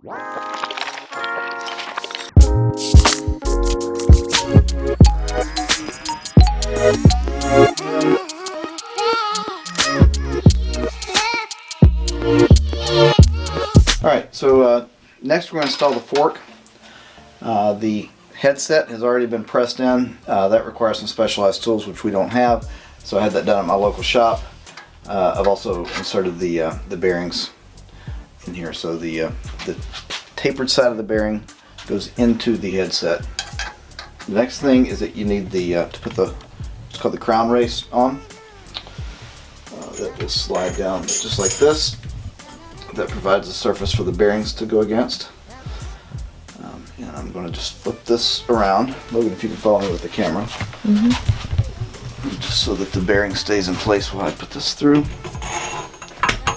Alright, so next we're going to install the fork. The headset has already been pressed in. That requires some specialized tools which we don't have, so I had that done at my local shop. I've also inserted the bearings in here, so the tapered side of the bearing goes into the headset. The next thing is that you need to put it's called the crown race on. That will slide down just like this. That provides a surface for the bearings to go against. And I'm going to just flip this around. Logan, if you can follow me with the camera. Just so that the bearing stays in place while I put this through.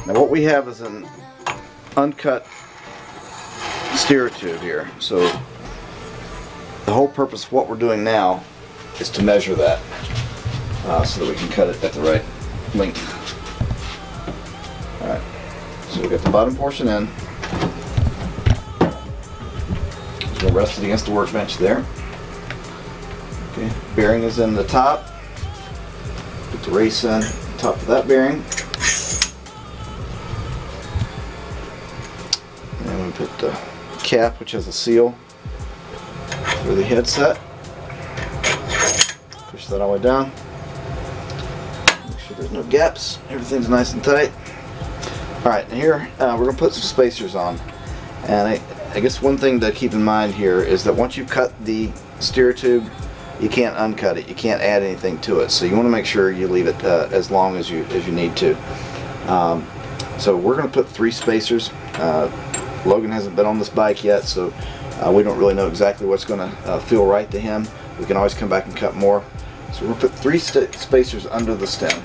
Now what we have is an uncut steer tube here. So the whole purpose of what we're doing now is to measure that so that we can cut it at the right length. Alright, so we've got the bottom portion in. Just going to rest it against the workbench there. Okay, bearing is in the top. Put the race in top of that bearing. And then we put the cap, which has a seal for the headset. Push that all the way down. Make sure there's no gaps. Everything's nice and tight. Alright, and here we're going to put some spacers on. And I guess one thing to keep in mind here is that once you cut the steer tube, you can't uncut it. You can't add anything to it. So you want to make sure you leave it as long as you need to. So we're going to put 3 spacers. Logan hasn't been on this bike yet, so we don't really know exactly what's going to feel right to him. We can always come back and cut more. So we're going to put 3 spacers under the stem.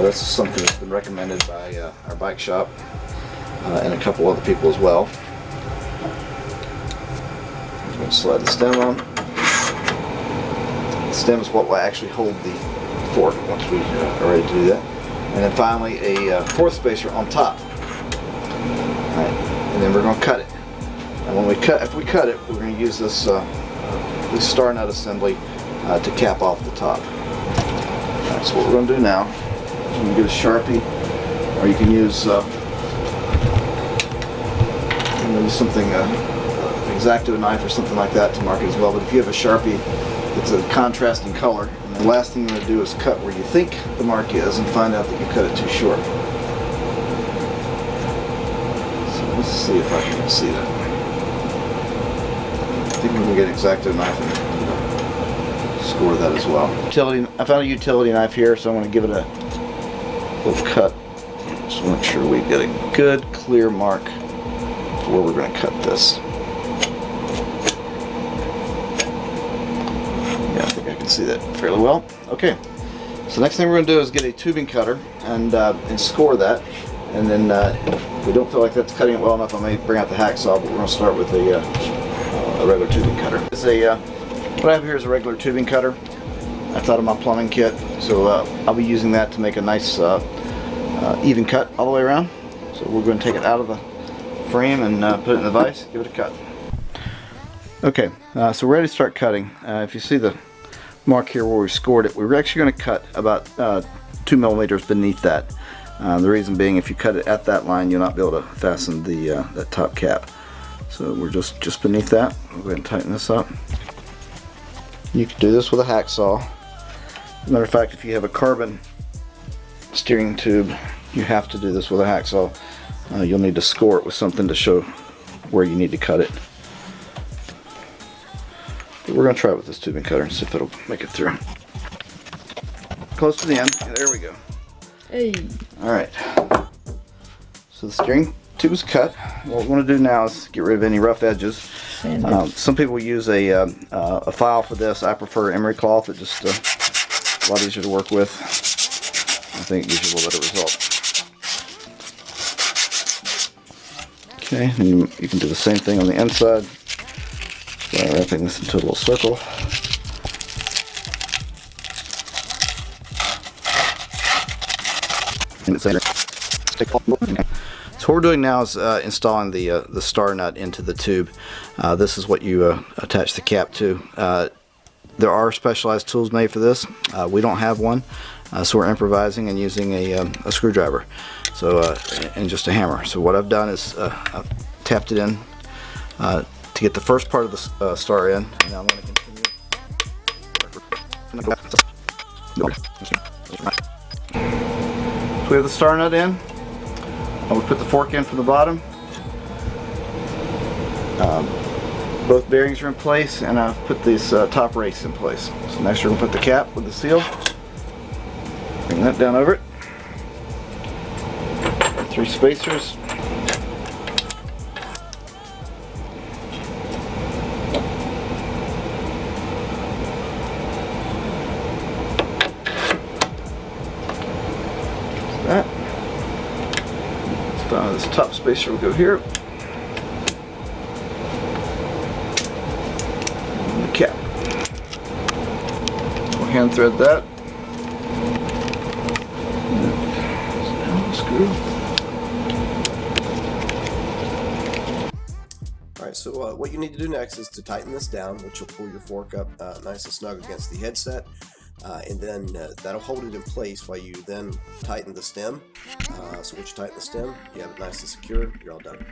That's something that's been recommended by our bike shop and a couple other people as well. I'm going to slide the stem on. The stem is what will actually hold the fork once we are ready to do that. And then finally a 4th spacer on top. Alright, and then we're going to cut it. And when if we cut it, we're going to use this star nut assembly to cap off the top. Alright, so what we're going to do now is you can get a Sharpie, or you can use something, X-Acto knife or something like that to mark it as well. But if you have a Sharpie, it's a contrasting color. And the last thing you want to do is cut where you think the mark is and find out that you cut it too short. So let's see if I can see that. I think we can get an X-Acto knife and score that as well. I found a utility knife here, so I'm going to give it a little cut. Just want to make sure we get a good clear mark for where we're going to cut this. Yeah, I think I can see that fairly well. Okay, so next thing we're going to do is get a tubing cutter and score that. And then if we don't feel like that's cutting it well enough, I may bring out the hacksaw, but we're going to start with a regular tubing cutter. What I have here is a regular tubing cutter. That's out of my plumbing kit, so I'll be using that to make a nice even cut all the way around. So we're going to take it out of the frame and put it in the vise, give it a cut. Okay, so we're ready to start cutting. If you see the mark here where we scored it, we're actually going to cut about 2 millimeters beneath that. The reason being, if you cut it at that line, you'll not be able to fasten that top cap. So we're just beneath that. We'll go ahead and tighten this up. You can do this with a hacksaw. As a matter of fact, if you have a carbon steering tube, you have to do this with a hacksaw. You'll need to score it with something to show where you need to cut it. But we're going to try it with this tubing cutter and see if it'll make it through. Close to the end. There we go. Hey. Alright. So the steering tube is cut. What we want to do now is get rid of any rough edges. Some people use a file for this. I prefer emery cloth. It's just a lot easier to work with. I think it gives you a little better result. Okay, and you can do the same thing on the inside. So wrapping this into a little circle. So So what we're doing now is installing the star nut into the tube. This is what you attach the cap to. There are specialized tools made for this. We don't have one, so we're improvising and using a screwdriver, and just a hammer. So what I've done is I've tapped it in to get the first part of the star in, and now I'm going to continue. So we have the star nut in. We put the fork in from the bottom. Both bearings are in place, and I've put this top race in place. So next we're going to put the cap with the seal. Bring that down over it. 3 spacers. That. This top spacer will go here. And the cap. We'll hand thread that. Screw. Alright, so what you need to do next is to tighten this down, which will pull your fork up nice and snug against the headset. And then that'll hold it in place while you then tighten the stem. So once you tighten the stem, you have it nice and secure, you're all done.